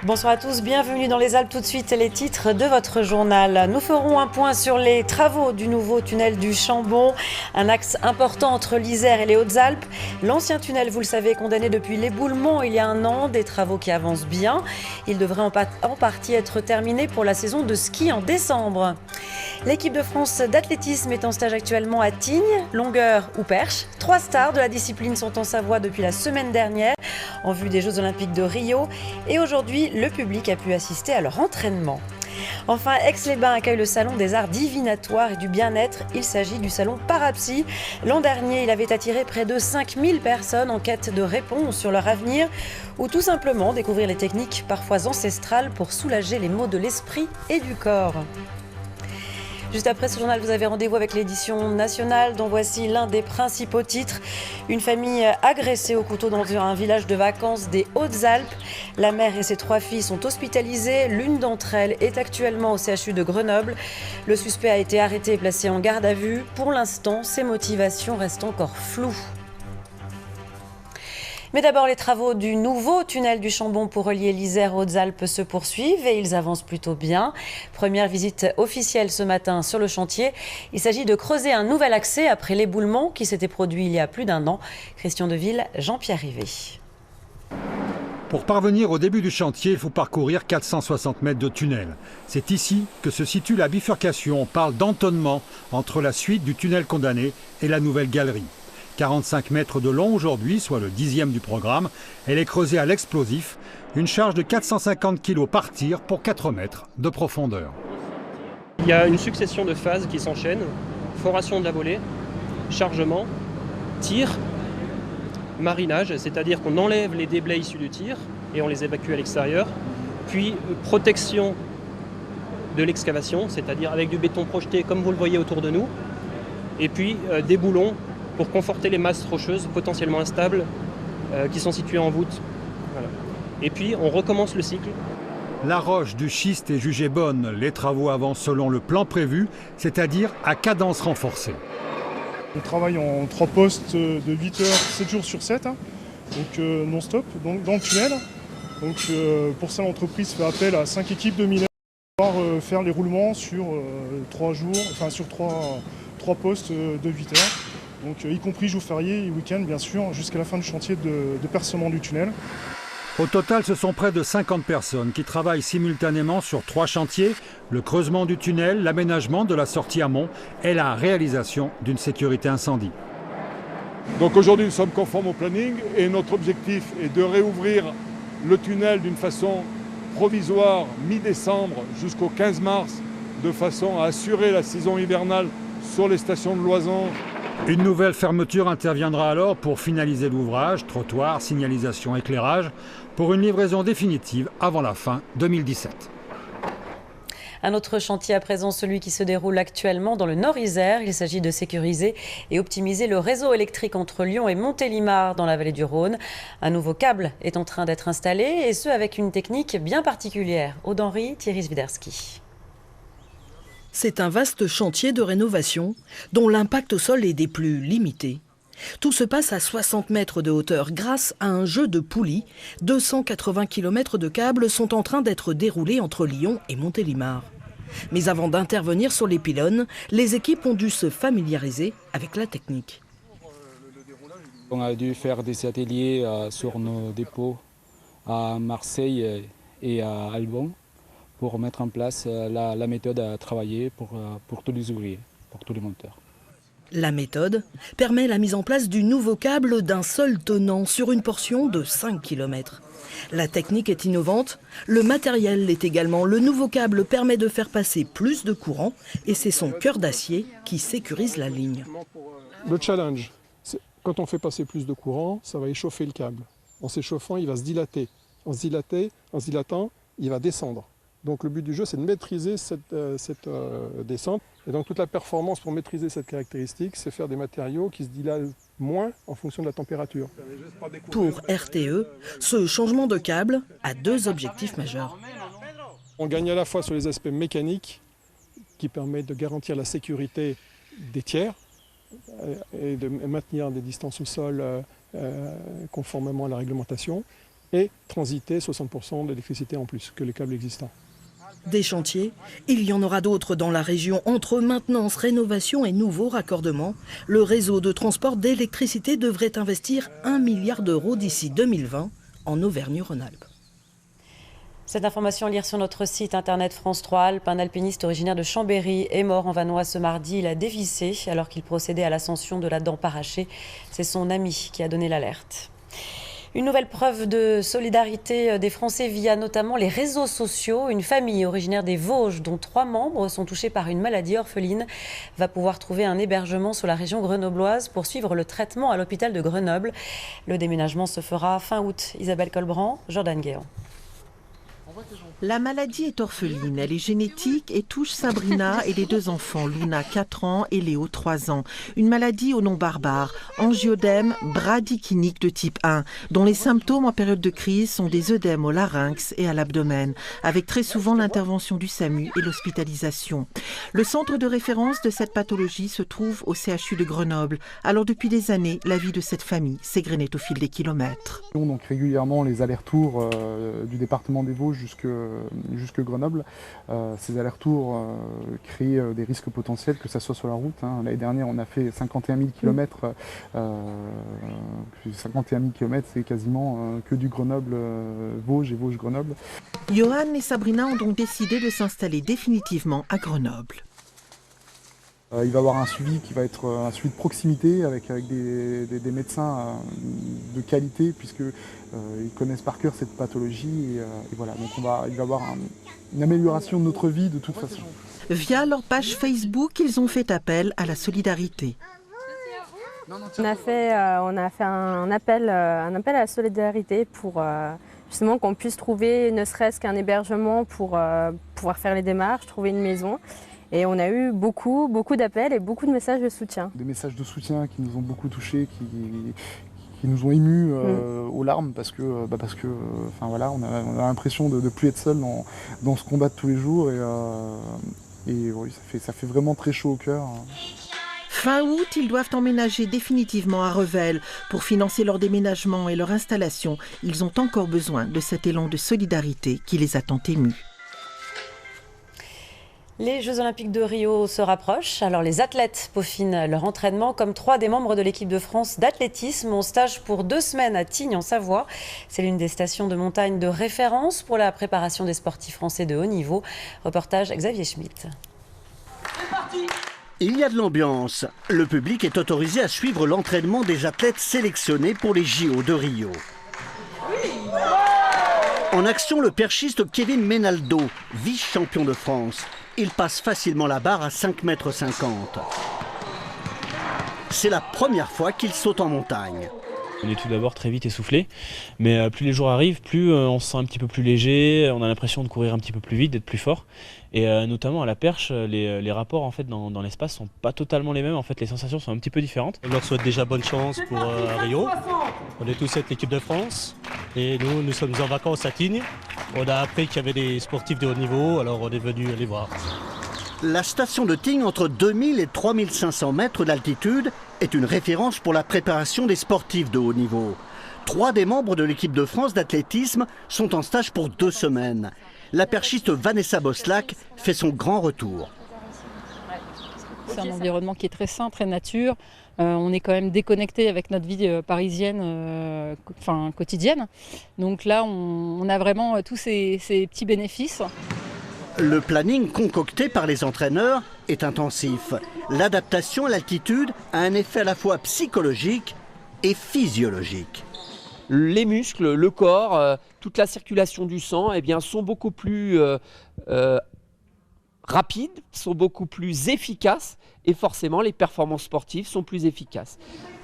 Bonsoir à tous, bienvenue dans les Alpes. Tout de suite, les titres de votre journal. Nous ferons un point sur les travaux du nouveau tunnel du Chambon, un axe important entre l'Isère et les Hautes-Alpes. L'ancien tunnel, vous le savez, condamné depuis l'éboulement il y a un an, des travaux qui avancent bien. Il devrait en partie être terminé pour la saison de ski en décembre. L'équipe de France d'athlétisme est en stage actuellement à Tignes, longueur ou perche. 3 stars de la discipline sont en Savoie depuis la semaine dernière, en vue des Jeux Olympiques de Rio. Et aujourd'hui, le public a pu assister à leur entraînement. Enfin, Aix-les-Bains accueille le salon des arts divinatoires et du bien-être. Il s'agit du salon Parapsy. L'an dernier, il avait attiré près de 5000 personnes en quête de réponses sur leur avenir ou tout simplement découvrir les techniques parfois ancestrales pour soulager les maux de l'esprit et du corps. Juste après ce journal, vous avez rendez-vous avec l'édition nationale dont voici l'un des principaux titres. Une famille agressée au couteau dans un village de vacances des Hautes-Alpes. La mère et ses 3 filles sont hospitalisées. L'une d'entre elles est actuellement au CHU de Grenoble. Le suspect a été arrêté et placé en garde à vue. Pour l'instant, ses motivations restent encore floues. Mais d'abord, les travaux du nouveau tunnel du Chambon pour relier l'Isère aux Hautes-Alpes se poursuivent et ils avancent plutôt bien. Première visite officielle ce matin sur le chantier. Il s'agit de creuser un nouvel accès après l'éboulement qui s'était produit il y a plus d'1 an. Christian Deville, Jean-Pierre Rivet. Pour parvenir au début du chantier, il faut parcourir 460 mètres de tunnel. C'est ici que se situe la bifurcation. On parle d'entonnement entre la suite du tunnel condamné et la nouvelle galerie. 45 mètres de long aujourd'hui, soit le 10e du programme. Elle est creusée à l'explosif. Une charge de 450 kg par tir pour 4 mètres de profondeur. Il y a une succession de phases qui s'enchaînent. Foration de la volée, chargement, tir, marinage, c'est-à-dire qu'on enlève les déblais issus du tir et on les évacue à l'extérieur. Puis protection de l'excavation, c'est-à-dire avec du béton projeté comme vous le voyez autour de nous. Et puis des boulons pour conforter les masses rocheuses potentiellement instables qui sont situées en voûte. Voilà. Et puis on recommence le cycle. La roche du schiste est jugée bonne. Les travaux avancent selon le plan prévu, c'est-à-dire à cadence renforcée. On travaille en 3 postes de 8 heures, 7 jours sur 7, donc non-stop, donc dans le tunnel. Donc pour ça, l'entreprise fait appel à 5 équipes de mineurs pour pouvoir faire les roulements sur 3 jours, enfin sur 3 postes de 8 heures. Donc y compris jours fériés et week-ends bien sûr, jusqu'à la fin du chantier de percement du tunnel. Au total, ce sont près de 50 personnes qui travaillent simultanément sur 3 chantiers, le creusement du tunnel, l'aménagement de la sortie amont et la réalisation d'une sécurité incendie. Donc aujourd'hui, nous sommes conformes au planning et notre objectif est de réouvrir le tunnel d'une façon provisoire mi-décembre jusqu'au 15 mars, de façon à assurer la saison hivernale sur les stations de loisons. Une nouvelle fermeture interviendra alors pour finaliser l'ouvrage, trottoir, signalisation, éclairage, pour une livraison définitive avant la fin 2017. Un autre chantier à présent, celui qui se déroule actuellement dans le Nord-Isère. Il s'agit de sécuriser et optimiser le réseau électrique entre Lyon et Montélimar dans la vallée du Rhône. Un nouveau câble est en train d'être installé et ce avec une technique bien particulière. Aude Henry, Thierry Swiderski. C'est un vaste chantier de rénovation dont l'impact au sol est des plus limités. Tout se passe à 60 mètres de hauteur grâce à un jeu de poulies. 280 km de câbles sont en train d'être déroulés entre Lyon et Montélimar. Mais avant d'intervenir sur les pylônes, les équipes ont dû se familiariser avec la technique. On a dû faire des ateliers sur nos dépôts à Marseille et à Albon, pour mettre en place la méthode à travailler pour tous les ouvriers, pour tous les monteurs. La méthode permet la mise en place du nouveau câble d'un seul tenant sur une portion de 5 km. La technique est innovante, le matériel l'est également. Le nouveau câble permet de faire passer plus de courant et c'est son cœur d'acier qui sécurise la ligne. Le challenge, c'est quand on fait passer plus de courant, ça va échauffer le câble. En s'échauffant, il va se dilater. En se dilatant, il va descendre. Donc le but du jeu, c'est de maîtriser cette descente. Et donc toute la performance pour maîtriser cette caractéristique, c'est faire des matériaux qui se dilatent moins en fonction de la température. Pour RTE, ce changement de câble a 2 objectifs majeurs. On gagne à la fois sur les aspects mécaniques, qui permettent de garantir la sécurité des tiers et de maintenir des distances au sol conformément à la réglementation. et transiter 60% d'électricité en plus que les câbles existants. Des chantiers, il y en aura d'autres dans la région entre maintenance, rénovation et nouveaux raccordements. Le réseau de transport d'électricité devrait investir 1 milliard d'euros d'ici 2020 en Auvergne-Rhône-Alpes. Cette information à lire sur notre site internet France 3 Alpes. Un alpiniste originaire de Chambéry est mort en Vanoise ce mardi. Il a dévissé alors qu'il procédait à l'ascension de la Dent Arrachée. C'est son ami qui a donné l'alerte. Une nouvelle preuve de solidarité des Français via notamment les réseaux sociaux. Une famille originaire des Vosges dont 3 membres sont touchés par une maladie orpheline va pouvoir trouver un hébergement sur la région grenobloise pour suivre le traitement à l'hôpital de Grenoble. Le déménagement se fera fin août. Isabelle Colbrand, Jordan Guéant. La maladie est orpheline, elle est génétique et touche Sabrina et les 2 enfants, Luna 4 ans et Léo 3 ans. Une maladie au nom barbare, angioedème bradykinnique de type 1, dont les symptômes en période de crise sont des œdèmes au larynx et à l'abdomen, avec très souvent l'intervention du SAMU et l'hospitalisation. Le centre de référence de cette pathologie se trouve au CHU de Grenoble. Alors depuis des années, la vie de cette famille s'égrenait au fil des kilomètres. Donc régulièrement les allers-retours du département des Vosges jusque Grenoble. Ces allers-retours créent des risques potentiels, que ce soit sur la route. L'année dernière, on a fait 51 000 km. 51 000 km, c'est quasiment que du Grenoble-Vosges et Vosges-Grenoble. Johan et Sabrina ont donc décidé de s'installer définitivement à Grenoble. Il va y avoir un suivi qui va être un suivi de proximité avec des médecins de qualité puisqu'ils connaissent par cœur cette pathologie et voilà, donc il va y avoir une amélioration de notre vie de toute façon. Via leur page Facebook, ils ont fait appel à la solidarité. On a fait un appel à la solidarité pour justement qu'on puisse trouver ne serait-ce qu'un hébergement pour pouvoir faire les démarches, trouver une maison. Et on a eu beaucoup d'appels et beaucoup de messages de soutien. Des messages de soutien qui nous ont beaucoup touchés, qui nous ont émus aux larmes parce que voilà, on a l'impression de ne plus être seul dans ce combat de tous les jours et oui, ça fait vraiment très chaud au cœur. Fin août, ils doivent emménager définitivement à Revel. Pour financer leur déménagement et leur installation, ils ont encore besoin de cet élan de solidarité qui les a tant émus. Les Jeux Olympiques de Rio se rapprochent. Alors les athlètes peaufinent leur entraînement comme 3 des membres de l'équipe de France d'athlétisme en stage pour 2 semaines à Tignes en Savoie. C'est l'une des stations de montagne de référence pour la préparation des sportifs français de haut niveau. Reportage Xavier Schmitt. Il y a de l'ambiance. Le public est autorisé à suivre l'entraînement des athlètes sélectionnés pour les JO de Rio. En action, le perchiste Kevin Menaldo, vice-champion de France. Il passe facilement la barre à 5,50 m. C'est la première fois qu'il saute en montagne. On est tout d'abord très vite essoufflé, mais plus les jours arrivent, plus on se sent un petit peu plus léger, on a l'impression de courir un petit peu plus vite, d'être plus fort. Et notamment à la perche, les rapports en fait, dans l'espace sont pas totalement les mêmes, en fait, les sensations sont un petit peu différentes. On leur souhaite déjà bonne chance pour Rio. On est tous avec l'équipe de France et nous sommes en vacances à Tignes. On a appris qu'il y avait des sportifs de haut niveau, alors on est venu les voir. La station de Tignes, entre 2000 et 3500 mètres d'altitude, est une référence pour la préparation des sportifs de haut niveau. 3 des membres de l'équipe de France d'athlétisme sont en stage pour 2 semaines. La perchiste Vanessa Boslac fait son grand retour. C'est un environnement qui est très sain, très nature. On est quand même déconnecté avec notre vie parisienne, quotidienne. Donc là, on a vraiment tous ces petits bénéfices. Le planning concocté par les entraîneurs est intensif. L'adaptation à l'altitude a un effet à la fois psychologique et physiologique. Les muscles, le corps, toute la circulation du sang sont beaucoup plus rapides, sont beaucoup plus efficaces et forcément les performances sportives sont plus efficaces.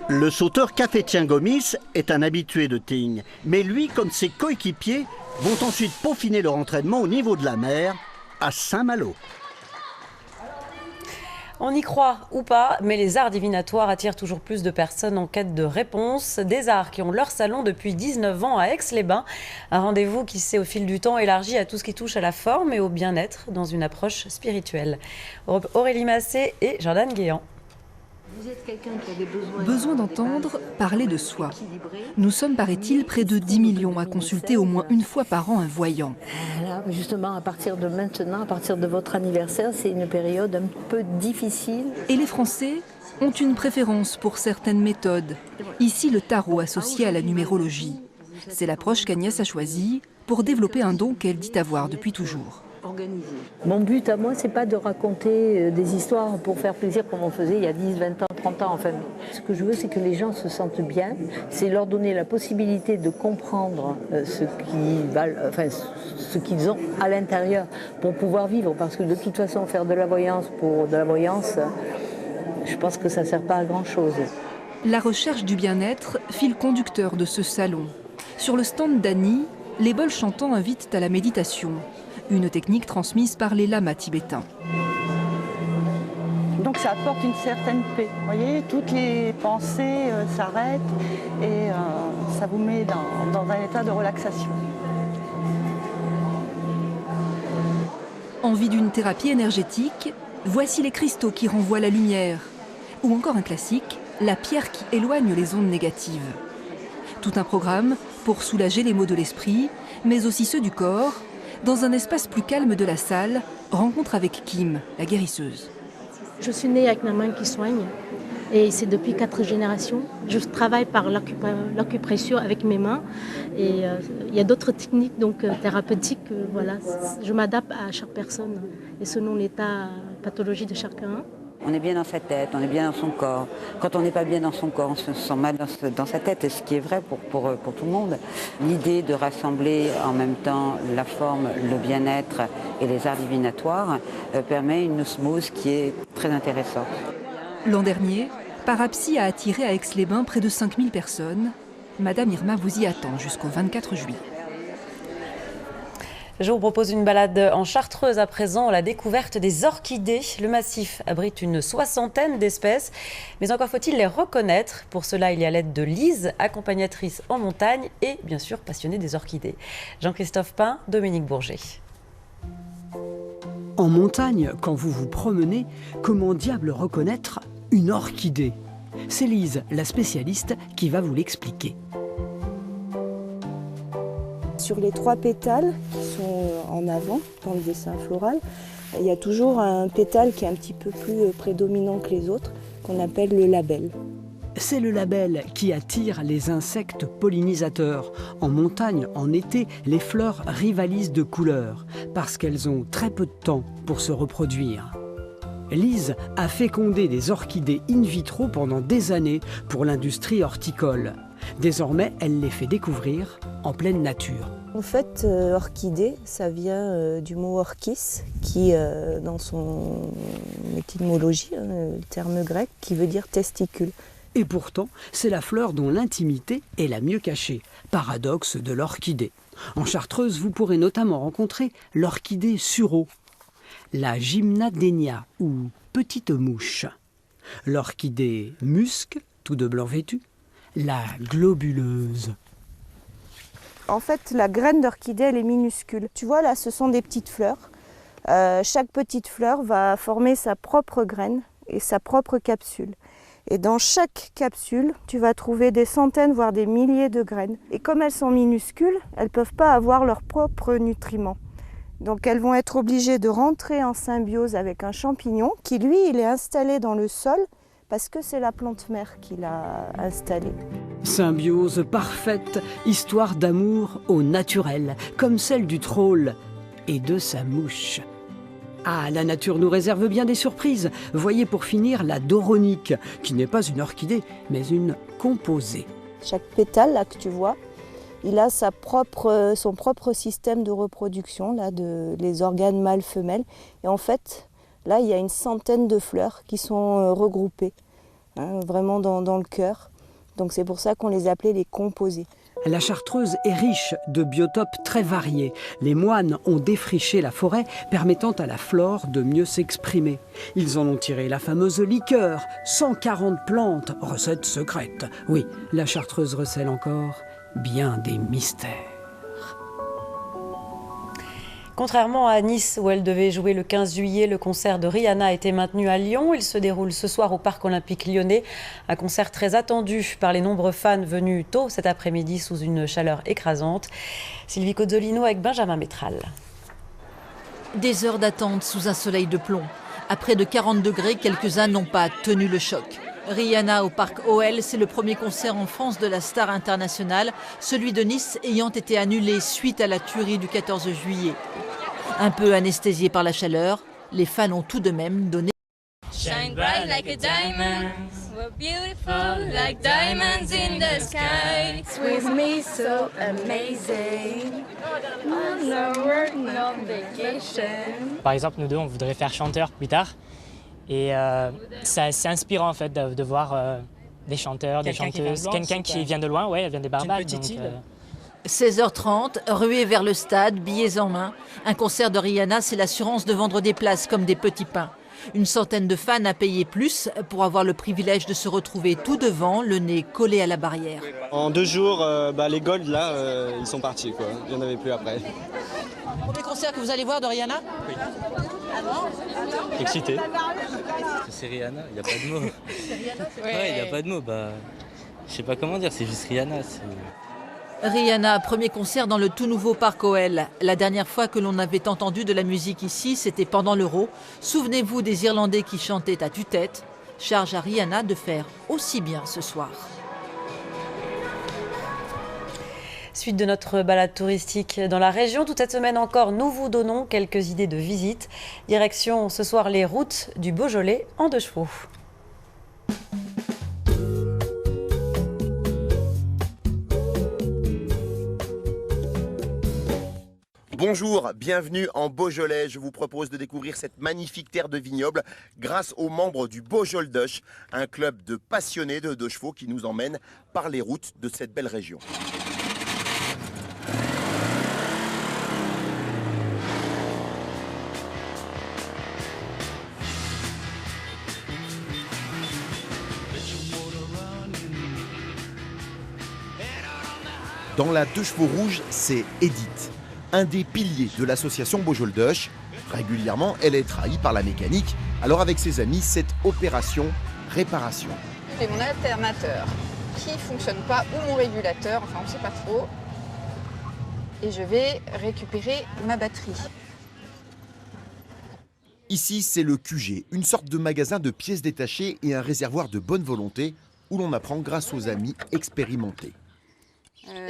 Le sauteur Cafétien Gomis est un habitué de Tignes, mais lui comme ses coéquipiers vont ensuite peaufiner leur entraînement au niveau de la mer à Saint-Malo. On y croit ou pas, mais les arts divinatoires attirent toujours plus de personnes en quête de réponses. Des arts qui ont leur salon depuis 19 ans à Aix-les-Bains. Un rendez-vous qui s'est au fil du temps élargi à tout ce qui touche à la forme et au bien-être dans une approche spirituelle. Aurélie Massé et Jordan Guéant. Vous êtes quelqu'un qui a des besoins. Besoin d'entendre parler de soi. Nous sommes, paraît-il, près de 10 millions à consulter au moins une fois par an un voyant. Là, justement, à partir de maintenant, à partir de votre anniversaire, c'est une période un peu difficile. Et les Français ont une préférence pour certaines méthodes. Ici, le tarot associé à la numérologie. C'est l'approche qu'Agnès a choisie pour développer un don qu'elle dit avoir depuis toujours. Mon but à moi, c'est pas de raconter des histoires pour faire plaisir comme on faisait il y a 10, 20 ans, 30 ans. Enfin, ce que je veux, c'est que les gens se sentent bien. C'est leur donner la possibilité de comprendre ce qu'ils ont à l'intérieur pour pouvoir vivre. Parce que de toute façon, faire de la voyance pour de la voyance, je pense que ça ne sert pas à grand-chose. La recherche du bien-être, fil conducteur de ce salon. Sur le stand d'Annie, les bols chantants invitent à la méditation. Une technique transmise par les lamas tibétains. Donc ça apporte une certaine paix. Vous voyez, toutes les pensées s'arrêtent et ça vous met dans un état de relaxation. Envie d'une thérapie énergétique, voici les cristaux qui renvoient la lumière. Ou encore un classique, la pierre qui éloigne les ondes négatives. Tout un programme pour soulager les maux de l'esprit, mais aussi ceux du corps. Dans un espace plus calme de la salle, rencontre avec Kim, la guérisseuse. Je suis née avec ma main qui soigne et c'est depuis 4 générations. Je travaille par l'acupression avec mes mains et il y a d'autres techniques donc, thérapeutiques. Voilà. Je m'adapte à chaque personne et selon l'état pathologie de chacun. On est bien dans sa tête, on est bien dans son corps. Quand on n'est pas bien dans son corps, on se sent mal dans sa tête, ce qui est vrai pour tout le monde. L'idée de rassembler en même temps la forme, le bien-être et les arts divinatoires permet une osmose qui est très intéressante. L'an dernier, Parapsy a attiré à Aix-les-Bains près de 5000 personnes. Madame Irma vous y attend jusqu'au 24 juillet. Je vous propose une balade en Chartreuse à présent, la découverte des orchidées. Le massif abrite une 60aine d'espèces, mais encore faut-il les reconnaître. Pour cela, il y a l'aide de Lise, accompagnatrice en montagne et bien sûr passionnée des orchidées. Jean-Christophe Pain, Dominique Bourget. En montagne, quand vous vous promenez, comment diable reconnaître une orchidée? C'est Lise, la spécialiste, qui va vous l'expliquer. Sur les 3 pétales qui sont en avant dans le dessin floral, il y a toujours un pétale qui est un petit peu plus prédominant que les autres, qu'on appelle le labelle. C'est le labelle qui attire les insectes pollinisateurs. En montagne, en été, les fleurs rivalisent de couleurs parce qu'elles ont très peu de temps pour se reproduire. Lise a fécondé des orchidées in vitro pendant des années pour l'industrie horticole. Désormais, elle les fait découvrir en pleine nature. En fait, orchidée, ça vient du mot orchis, qui, dans son étymologie, le terme grec, qui veut dire testicule. Et pourtant, c'est la fleur dont l'intimité est la mieux cachée. Paradoxe de l'orchidée. En Chartreuse, vous pourrez notamment rencontrer l'orchidée sureau, la gymnadénia ou petite mouche, l'orchidée musc, tout de blanc vêtu, la globuleuse. En fait, la graine d'orchidée, elle est minuscule. Tu vois, là, ce sont des petites fleurs. Chaque petite fleur va former sa propre graine et sa propre capsule. Et dans chaque capsule, tu vas trouver des centaines, voire des milliers de graines. Et comme elles sont minuscules, elles ne peuvent pas avoir leurs propres nutriments. Donc elles vont être obligées de rentrer en symbiose avec un champignon qui, lui, il est installé dans le sol parce que c'est la plante mère qui l'a installé. Symbiose parfaite, histoire d'amour au naturel, comme celle du troll et de sa mouche. Ah, la nature nous réserve bien des surprises. Voyez pour finir la doronique, qui n'est pas une orchidée, mais une composée. Chaque pétale là, que tu vois, il a son propre système de reproduction, là, les organes mâles-femelles. Et en fait, là, il y a une centaine de fleurs qui sont regroupées, hein, vraiment dans le cœur. Donc c'est pour ça qu'on les appelait les composés. La Chartreuse est riche de biotopes très variés. Les moines ont défriché la forêt, permettant à la flore de mieux s'exprimer. Ils en ont tiré la fameuse liqueur, 140 plantes, recette secrète. Oui, la Chartreuse recèle encore bien des mystères. Contrairement à Nice, où elle devait jouer le 15 juillet, le concert de Rihanna a été maintenu à Lyon. Il se déroule ce soir au Parc Olympique Lyonnais. Un concert très attendu par les nombreux fans venus tôt cet après-midi sous une chaleur écrasante. Sylvie Cozzolino avec Benjamin Métral. Des heures d'attente sous un soleil de plomb. À près de 40 degrés, quelques-uns n'ont pas tenu le choc. Rihanna au Parc OL, c'est le premier concert en France de la star internationale, celui de Nice ayant été annulé suite à la tuerie du 14 juillet. Un peu anesthésiés par la chaleur, les fans ont tout de même donné. Shine bright like a diamond, we're beautiful like diamonds in the sky. It's with me so amazing, no work, no vacation. Par exemple, nous deux, on voudrait faire chanteur plus tard. Et c'est inspirant en fait de voir des chanteurs, des chanteuses, quelqu'un qui vient de loin, ouais, elle vient des Barbades. 16h30, ruée vers le stade, billets en main. Un concert de Rihanna, c'est l'assurance de vendre des places comme des petits pains. Une centaine de fans a payé plus pour avoir le privilège de se retrouver tout devant, le nez collé à la barrière. En 2 jours, les Golds, là, ils sont partis, quoi. Il n'y en avait plus après. Premier concert que vous allez voir de Rihanna ? Oui. Excité. C'est Rihanna, il n'y a pas de mots. Ouais, il n'y a pas de mots. Je sais pas comment dire, c'est juste Rihanna. Rihanna, premier concert dans le tout nouveau Parc OL. La dernière fois que l'on avait entendu de la musique ici, c'était pendant l'Euro. Souvenez-vous des Irlandais qui chantaient à tue-tête. Charge à Rihanna de faire aussi bien ce soir. Suite de notre balade touristique dans la région. Toute cette semaine encore, nous vous donnons quelques idées de visite. Direction ce soir les routes du Beaujolais en 2 chevaux. Bonjour, bienvenue en Beaujolais. Je vous propose de découvrir cette magnifique terre de vignoble grâce aux membres du Beaujoldush, un club de passionnés de 2 chevaux qui nous emmène par les routes de cette belle région. Dans la 2 chevaux rouge, c'est Edith, un des piliers de l'association Beaujoldush. Régulièrement, elle est trahie par la mécanique. Alors avec ses amis, cette opération réparation. J'ai mon alternateur qui ne fonctionne pas ou mon régulateur, enfin on ne sait pas trop. Et je vais récupérer ma batterie. Ici, c'est le QG, une sorte de magasin de pièces détachées et un réservoir de bonne volonté où l'on apprend grâce aux amis expérimentés.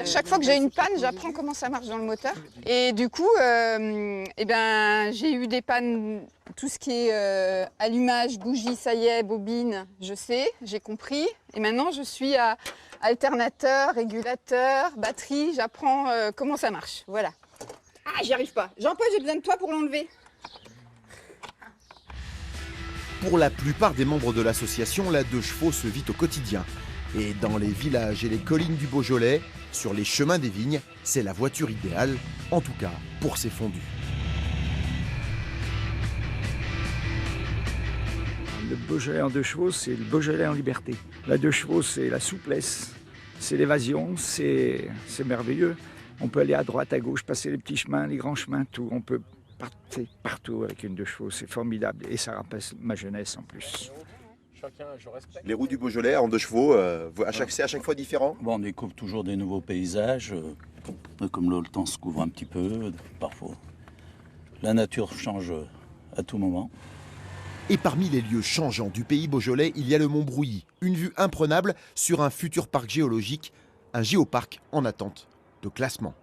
Chaque fois que j'ai une panne, j'apprends comment ça marche dans le moteur. Et du coup, j'ai eu des pannes, tout ce qui est allumage, bougie, ça y est, bobine, je sais, j'ai compris. Et maintenant, je suis à alternateur, régulateur, batterie, j'apprends comment ça marche. Voilà. Ah, j'y arrive pas. Jean-Paul, j'ai besoin de toi pour l'enlever. Pour la plupart des membres de l'association, la 2 chevaux se vit au quotidien. Et dans les villages et les collines du Beaujolais, sur les chemins des vignes, c'est la voiture idéale, en tout cas pour ces fondus. Le Beaujolais en 2 chevaux, c'est le Beaujolais en liberté. La 2 chevaux, c'est la souplesse, c'est l'évasion, c'est merveilleux. On peut aller à droite, à gauche, passer les petits chemins, les grands chemins, tout. On peut partir partout avec une 2 chevaux, c'est formidable. Et ça rappelle ma jeunesse en plus. Les routes du Beaujolais en 2 chevaux, c'est à chaque fois différent? On découvre toujours des nouveaux paysages, comme le temps se couvre un petit peu, parfois. La nature change à tout moment. Et parmi les lieux changeants du pays Beaujolais, il y a le Mont Brouilly, une vue imprenable sur un futur parc géologique, un géoparc en attente de classement.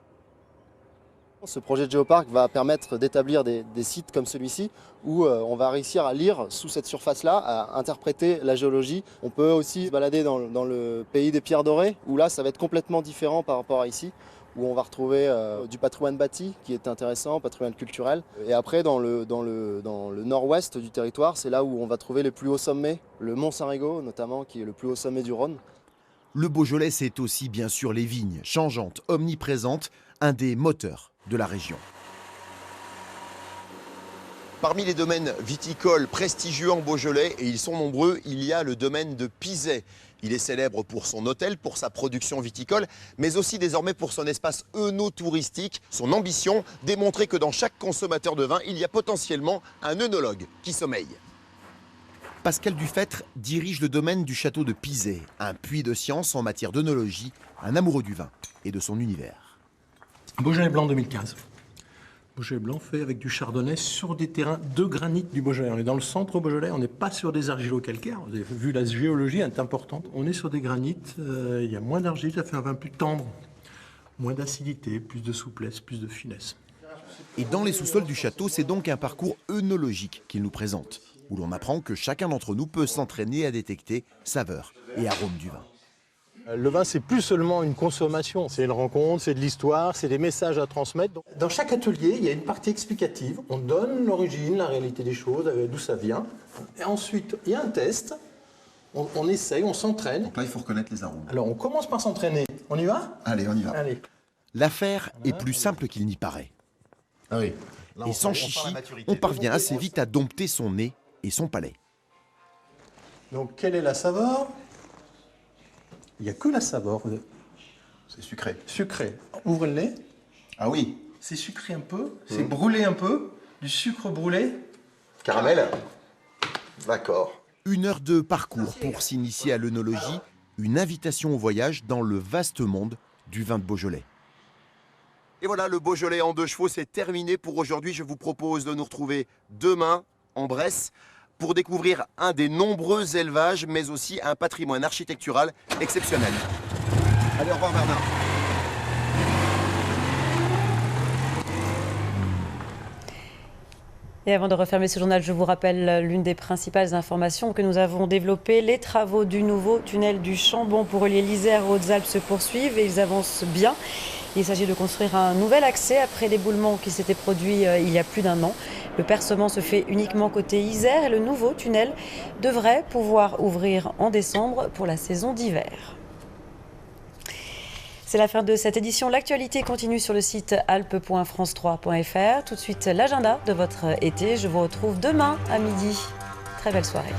Ce projet de géoparc va permettre d'établir des sites comme celui-ci où on va réussir à lire sous cette surface-là, à interpréter la géologie. On peut aussi se balader dans le pays des pierres dorées où là ça va être complètement différent par rapport à ici, où on va retrouver du patrimoine bâti qui est intéressant, patrimoine culturel. Et après dans le nord-ouest du territoire, c'est là où on va trouver les plus hauts sommets, le Mont Saint-Régaud notamment qui est le plus haut sommet du Rhône. Le Beaujolais, c'est aussi bien sûr les vignes, changeantes, omniprésentes, un des moteurs de la région. Parmi les domaines viticoles prestigieux en Beaujolais, et ils sont nombreux, il y a le domaine de Pizet. Il est célèbre pour son hôtel, pour sa production viticole, mais aussi désormais pour son espace œnotouristique. Son ambition, démontrer que dans chaque consommateur de vin, il y a potentiellement un œnologue qui sommeille. Pascal Dufêtre dirige le domaine du château de Pizet, un puits de science en matière d'œnologie, un amoureux du vin et de son univers. Beaujolais blanc 2015. Beaujolais blanc fait avec du chardonnay sur des terrains de granit du Beaujolais. On est dans le centre Beaujolais, on n'est pas sur des argilo-calcaires. Vous avez vu, la géologie est importante. On est sur des granites, il y a moins d'argile, ça fait un vin plus tendre, moins d'acidité, plus de souplesse, plus de finesse. Et dans les sous-sols du château, c'est donc un parcours œnologique qu'il nous présente, où l'on apprend que chacun d'entre nous peut s'entraîner à détecter saveurs et arômes du vin. Le vin, c'est plus seulement une consommation, c'est une rencontre, c'est de l'histoire, c'est des messages à transmettre. Dans chaque atelier, il y a une partie explicative. On donne l'origine, la réalité des choses, d'où ça vient. Et ensuite, il y a un test. On essaye, on s'entraîne. Donc là, il faut reconnaître les arômes. Alors, on commence par s'entraîner. On y va ? Allez, on y va. Allez. L'affaire est plus simple qu'il n'y paraît. Ah oui. Et sans chichi, on parvient assez vite à dompter son nez et son palais. Donc, quelle est la saveur ? Il n'y a que la saveur. C'est sucré. Sucré. Ouvrez le nez. Ah oui. C'est sucré un peu, c'est brûlé un peu, du sucre brûlé. Caramel. D'accord. 1 heure de parcours pour s'initier à l'œnologie, une invitation au voyage dans le vaste monde du vin de Beaujolais. Et voilà, le Beaujolais en 2 chevaux, c'est terminé pour aujourd'hui. Je vous propose de nous retrouver demain en Bresse pour découvrir un des nombreux élevages, mais aussi un patrimoine architectural exceptionnel. Allez, au revoir Bernard. Et avant de refermer ce journal, je vous rappelle l'une des principales informations que nous avons développées. Les travaux du nouveau tunnel du Chambon pour relier l'Isère aux Hautes-Alpes se poursuivent et ils avancent bien. Il s'agit de construire un nouvel accès après l'éboulement qui s'était produit il y a plus d'1 an. Le percement se fait uniquement côté Isère et le nouveau tunnel devrait pouvoir ouvrir en décembre pour la saison d'hiver. C'est la fin de cette édition. L'actualité continue sur le site alpes.france3.fr. Tout de suite, l'agenda de votre été. Je vous retrouve demain à midi. Très belle soirée.